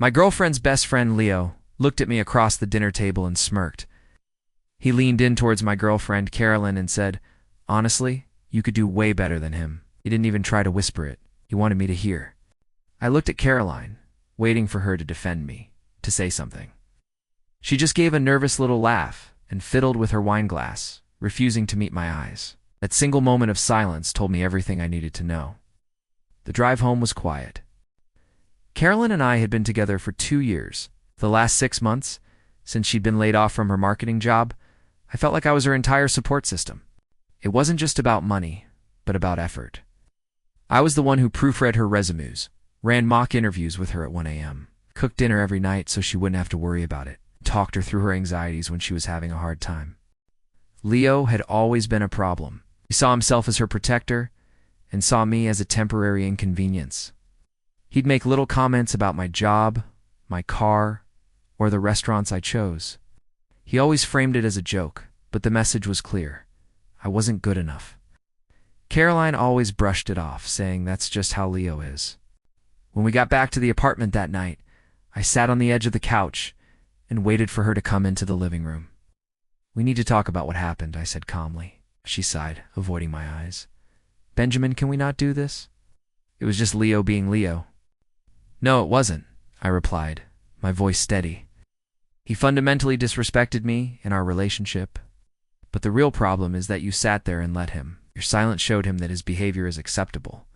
My girlfriend's best friend, Leo, looked at me across the dinner table and smirked. He leaned in towards my girlfriend, Carolyn, and said, "Honestly, you could do way better than him." He didn't even try to whisper it. He wanted me to hear. I looked at Caroline, waiting for her to defend me, to say something. She just gave a nervous little laugh and fiddled with her wine glass, refusing to meet my eyes. That single moment of silence told me everything I needed to know. The drive home was quiet. Carolyn and I had been together for 2 years. The last 6 months, since she'd been laid off from her marketing job, I felt like I was her entire support system. It wasn't just about money, but about effort. I was the one who proofread her resumes, ran mock interviews with her at 1 a.m., cooked dinner every night so she wouldn't have to worry about it, talked her through her anxieties when she was having a hard time. Leo had always been a problem. He saw himself as her protector and saw me as a temporary inconvenience. He'd make little comments about my job, my car, or the restaurants I chose. He always framed it as a joke, but the message was clear. I wasn't good enough. Caroline always brushed it off, saying that's just how Leo is. When we got back to the apartment that night, I sat on the edge of the couch and waited for her to come into the living room. "We need to talk about what happened," I said calmly. She sighed, avoiding my eyes. "Benjamin, can we not do this? It was just Leo being Leo." "No, it wasn't," I replied, my voice steady. "He fundamentally disrespected me and our relationship. But the real problem is that you sat there and let him. Your silence showed him that his behavior is acceptable."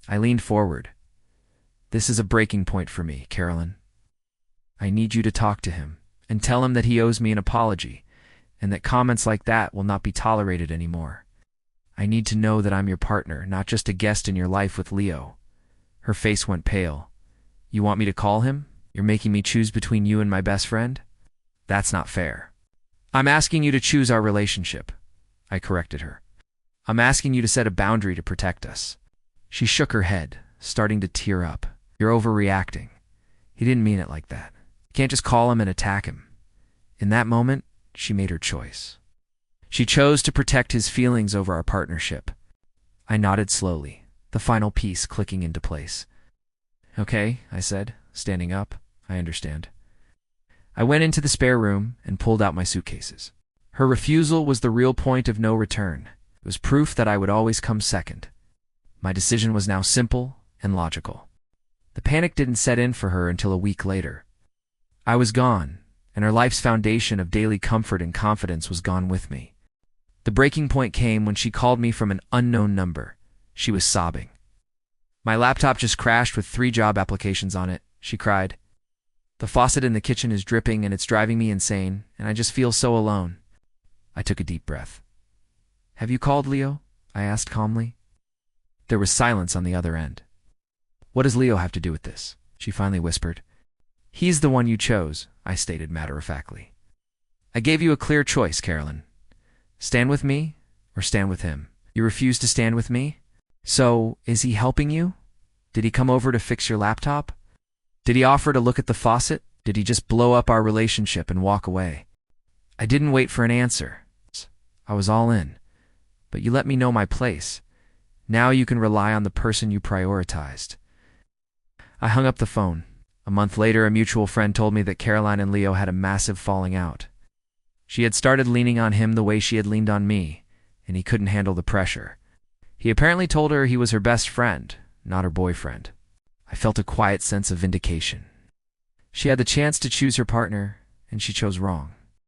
I leaned forward. "This is a breaking point for me, Carolyn. I need you to talk to him and tell him that he owes me an apology and that comments like that will not be tolerated anymore. I need to know that I'm your partner, not just a guest in your life with Leo." Her face went pale. "You want me to call him? You're making me choose between you and my best friend? That's not fair." "I'm asking you to choose our relationship," I corrected her. "I'm asking you to set a boundary to protect us." She shook her head, starting to tear up. "You're overreacting. He didn't mean it like that. You can't just call him and attack him." In that moment, she made her choice. She chose to protect his feelings over our partnership. I nodded slowly, the final piece clicking into place. "Okay," I said, standing up. "I understand." I went into the spare room and pulled out my suitcases. Her refusal was the real point of no return. It was proof that I would always come second. My decision was now simple and logical. The panic didn't set in for her until a week later. I was gone, and her life's foundation of daily comfort and confidence was gone with me. The breaking point came when she called me from an unknown number. She was sobbing. "My laptop just crashed with 3 job applications on it," she cried. "The faucet in the kitchen is dripping and it's driving me insane, and I just feel so alone." I took a deep breath. "Have you called Leo?" I asked calmly. There was silence on the other end. "What does Leo have to do with this?" she finally whispered. "He's the one you chose," I stated matter-of-factly. "I gave you a clear choice, Carolyn. Stand with me or stand with him. You refuse to stand with me? So, is he helping you? Did he come over to fix your laptop? Did he offer to look at the faucet? Did he just blow up our relationship and walk away?" I didn't wait for an answer. I was all in. "But you let me know my place. Now you can rely on the person you prioritized." I hung up the phone. A month later, a mutual friend told me that Caroline and Leo had a massive falling out. She had started leaning on him the way she had leaned on me, and he couldn't handle the pressure. He apparently told her he was her best friend, not her boyfriend. I felt a quiet sense of vindication. She had the chance to choose her partner, and she chose wrong.